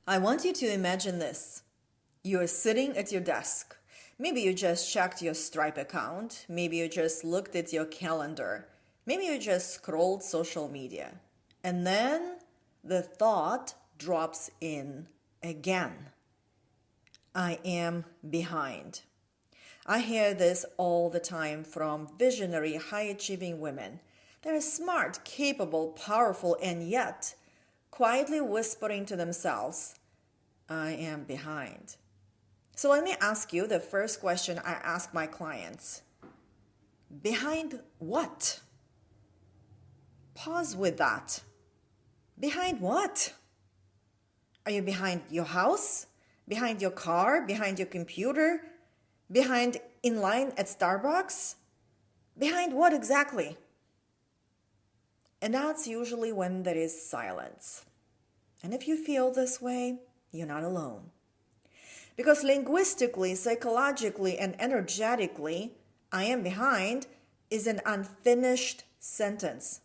I want you to imagine this. You're sitting at your desk. Maybe you just checked your Stripe account. Maybe you just looked at your calendar. Maybe you just scrolled social media. And then the thought drops in again. I am behind. I hear this all the time from visionary, high-achieving women. They're smart, capable, powerful, and yet quietly whispering to themselves, I am behind. So let me ask you the first question I ask my clients. Behind what? Pause with that. Behind what? Are you behind your house? Behind your car? Behind your computer? Behind in line at Starbucks? Behind what exactly? And that's usually when there is silence. And if you feel this way, you're not alone. Because linguistically, psychologically, and energetically, I am behind is an unfinished sentence.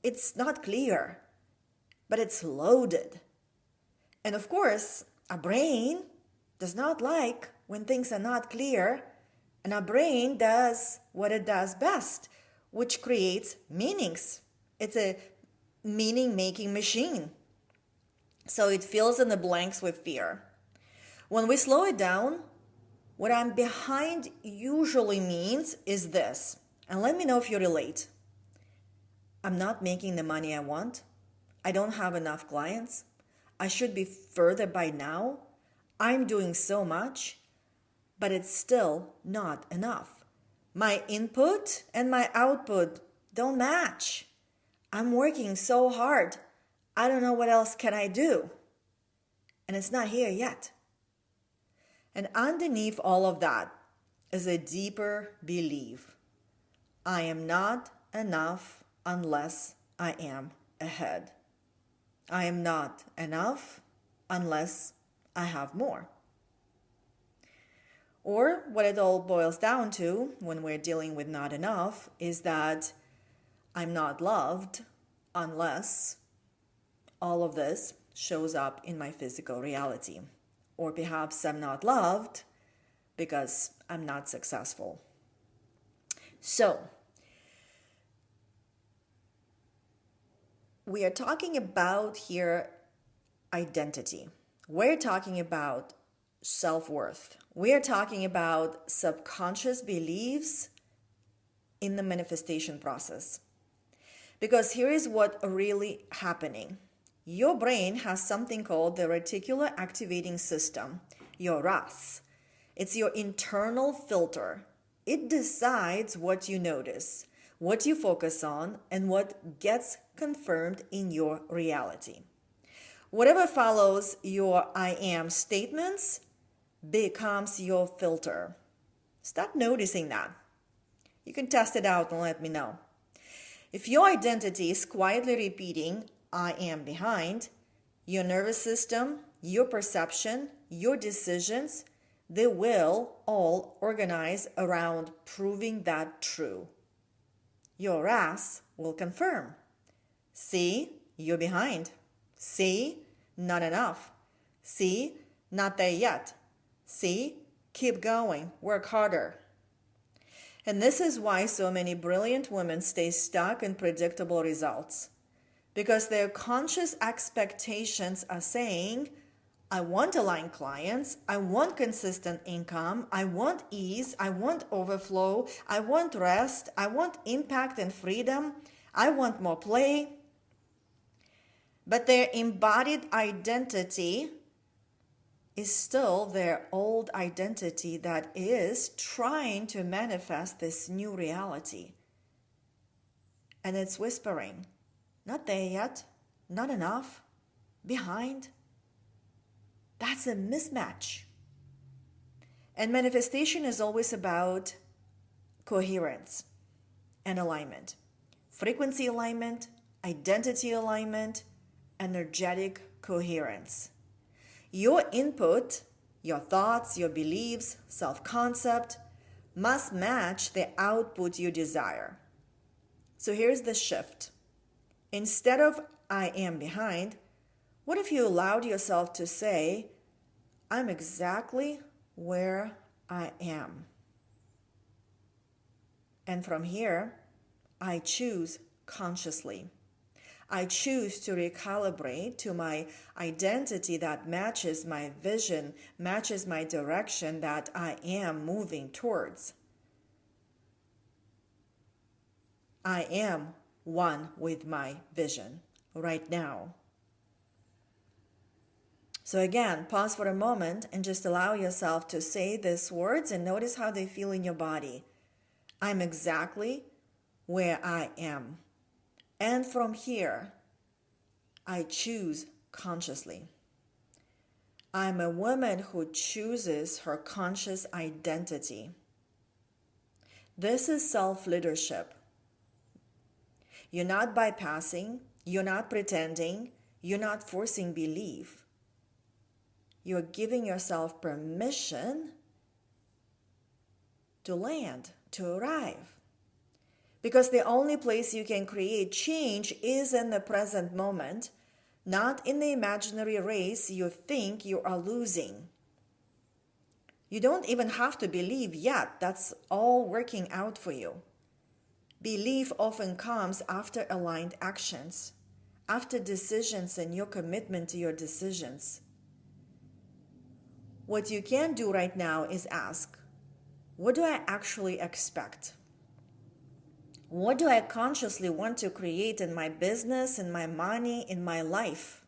It's not clear, but it's loaded. And of course, our brain does not like when things are not clear, and our brain does what it does best, which creates meanings. It's a meaning-making machine. So it fills in the blanks with fear. When we slow it down, what I'm behind usually means is this, and let me know if you relate. I'm not making the money I want. I don't have enough clients. I should be further by now. I'm doing so much, but it's still not enough. My input and my output don't match. I'm working so hard. I don't know what else can I do. And it's not here yet. And underneath all of that is a deeper belief. I am not enough unless I am ahead. I am not enough unless I have more. Or what it all boils down to when we're dealing with not enough is that I'm not loved unless all of this shows up in my physical reality. Or perhaps I'm not loved because I'm not successful. So, we are talking about here identity. We're talking about self-worth. We are talking about subconscious beliefs in the manifestation process. Because here is what really happening. Your brain has something called the Reticular Activating System, your RAS. It's your internal filter. It decides what you notice, what you focus on, and what gets confirmed in your reality. Whatever follows your I am statements becomes your filter. Start noticing that. You can test it out and let me know. If your identity is quietly repeating, I am behind, your nervous system, your perception, your decisions, they will all organize around proving that true. Your ass will confirm. See, you're behind. See, not enough. See, not there yet. See, keep going, work harder. And this is why so many brilliant women stay stuck in predictable results. Because their conscious expectations are saying, I want aligned clients, I want consistent income, I want ease, I want overflow, I want rest, I want impact and freedom, I want more play. But their embodied identity is still their old identity that is trying to manifest this new reality. And it's whispering, not there yet, not enough, behind. That's a mismatch. And manifestation is always about coherence and alignment. Frequency alignment, identity alignment, energetic coherence. Your input, your thoughts, your beliefs, self-concept must match the output you desire. So here's the shift. Instead of I am behind, What if you allowed yourself to say, I'm exactly where I am. And from here, I choose consciously. I choose to recalibrate to my identity that matches my vision, matches my direction that I am moving towards. I am one with my vision right now. So again, pause for a moment and just allow yourself to say these words and notice how they feel in your body. I'm exactly where I am. And from here, I choose consciously. I'm a woman who chooses her conscious identity. This is self-leadership. You're not bypassing, you're not pretending, you're not forcing belief. You're giving yourself permission to land, to arrive. Because the only place you can create change is in the present moment, not in the imaginary race you think you are losing. You don't even have to believe yet. That's all working out for you. Belief often comes after aligned actions, after decisions and your commitment to your decisions. What you can do right now is ask, what do I actually expect? What do I consciously want to create in my business, in my money, in my life?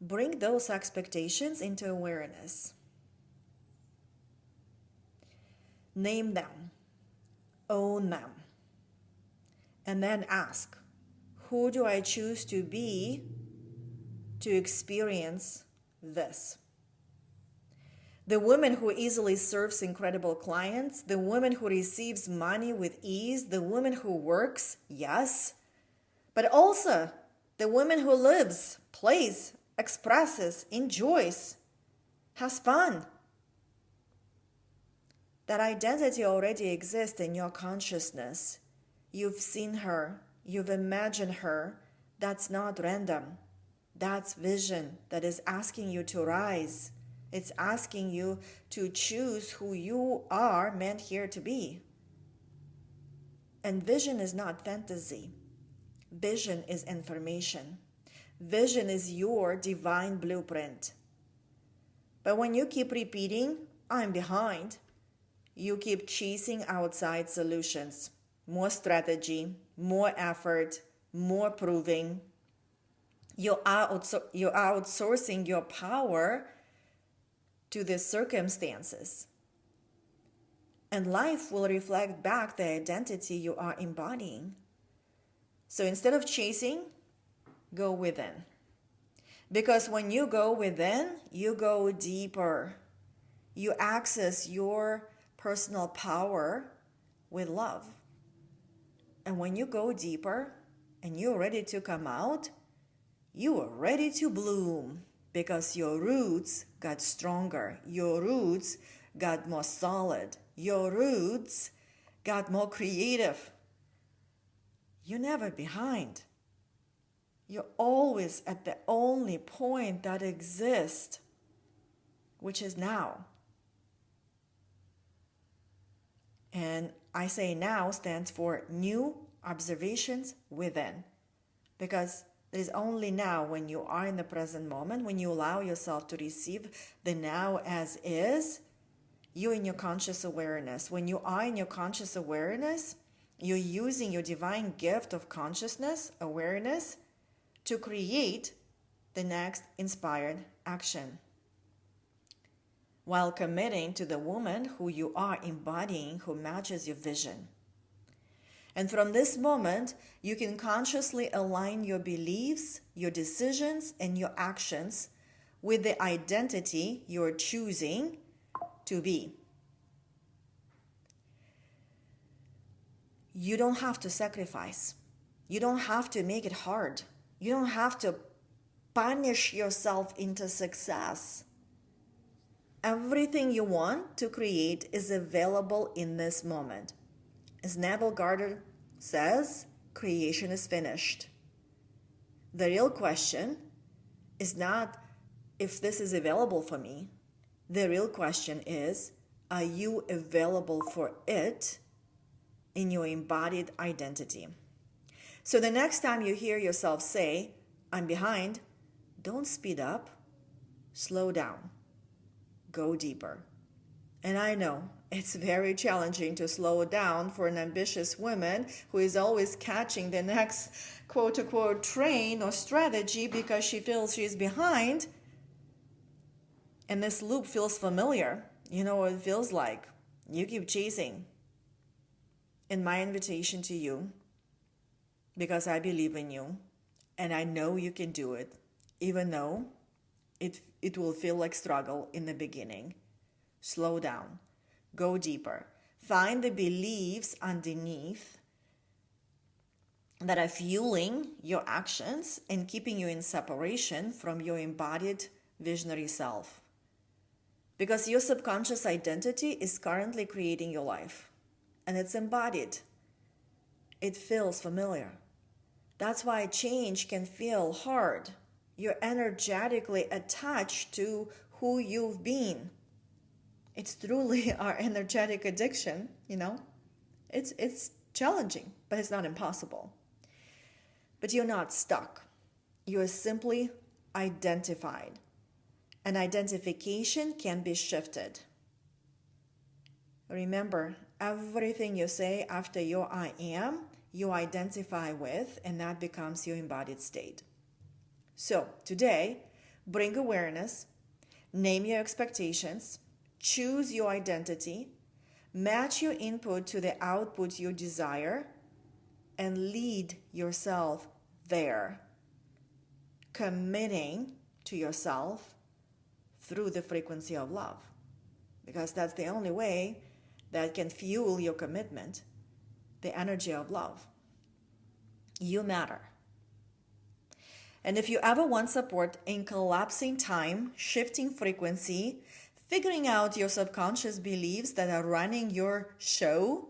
Bring those expectations into awareness. Name them. Own them. And then ask, who do I choose to be to experience this? The woman who easily serves incredible clients, the woman who receives money with ease, the woman who works, yes, but also the woman who lives, plays, expresses, enjoys, has fun. That identity already exists in your consciousness. You've seen her, you've imagined her. That's not random. That's vision that is asking you to rise. It's asking you to choose who you are meant here to be. And vision is not fantasy. Vision is information. Vision is your divine blueprint. But when you keep repeating, I'm behind, you keep chasing outside solutions. More strategy, more effort, more proving. You're outsourcing your power to the circumstances. And life will reflect back the identity you are embodying. So instead of chasing, go within. Because when you go within, you go deeper. You access your personal power with love. And when you go deeper and you're ready to come out, you are ready to bloom because your roots got stronger. Your roots got more solid. Your roots got more creative. You're never behind. You're always at the only point that exists, which is now. And I say now stands for new observations within. Because it is only now when you are in the present moment, when you allow yourself to receive the now as is, you're in your conscious awareness. When you are in your conscious awareness, you're using your divine gift of consciousness, awareness, to create the next inspired action, while committing to the woman who you are embodying, who matches your vision. And from this moment, you can consciously align your beliefs, your decisions, and your actions with the identity you're choosing to be. You don't have to sacrifice. You don't have to make it hard. You don't have to punish yourself into success. Everything you want to create is available in this moment. As Neville Goddard says, creation is finished. The real question is not if this is available for me. The real question is, are you available for it in your embodied identity? So the next time you hear yourself say, I'm behind, don't speed up, slow down, go deeper. And I know it's very challenging to slow down for an ambitious woman who is always catching the next quote-unquote train or strategy because she feels she's behind. And this loop feels familiar. You know what it feels like. You keep chasing. And my invitation to you, because I believe in you, and I know you can do it, even though it will feel like struggle in the beginning. Slow down. Go deeper. Find the beliefs underneath that are fueling your actions and keeping you in separation from your embodied visionary self. Because your subconscious identity is currently creating your life. And it's embodied. It feels familiar. That's why change can feel hard. You're energetically attached to who you've been. It's truly our energetic addiction, you know. It's challenging, but it's not impossible. But you're not stuck. You're simply identified. And identification can be shifted. Remember, everything you say after your I am, you identify with, and that becomes your embodied state. So today, bring awareness, name your expectations, choose your identity, match your input to the output you desire, and lead yourself there, committing to yourself through the frequency of love. Because that's the only way that can fuel your commitment, the energy of love. You matter. And if you ever want support in collapsing time, shifting frequency, figuring out your subconscious beliefs that are running your show,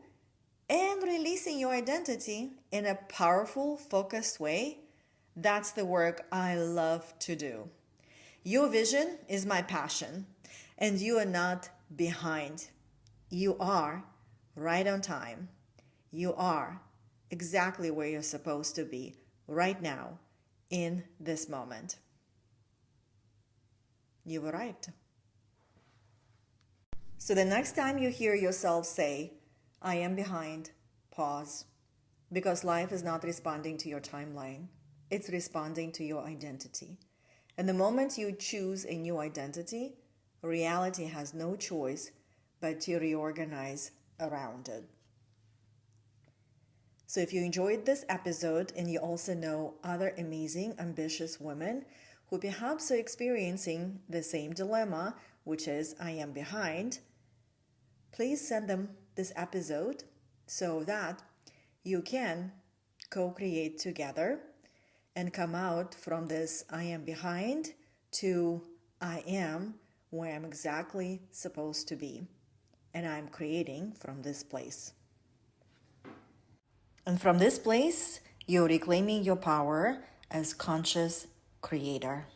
and releasing your identity in a powerful, focused way, that's the work I love to do. Your vision is my passion, and you are not behind. You are right on time. You are exactly where you're supposed to be right now in this moment. You've arrived. So the next time you hear yourself say, I am behind, pause. Because life is not responding to your timeline. It's responding to your identity. And the moment you choose a new identity, reality has no choice but to reorganize around it. So if you enjoyed this episode and you also know other amazing, ambitious women who perhaps are experiencing the same dilemma, which is I am behind, please send them this episode so that you can co-create together and come out from this I am behind to I am where I'm exactly supposed to be. And I'm creating from this place. And from this place, you're reclaiming your power as conscious creator.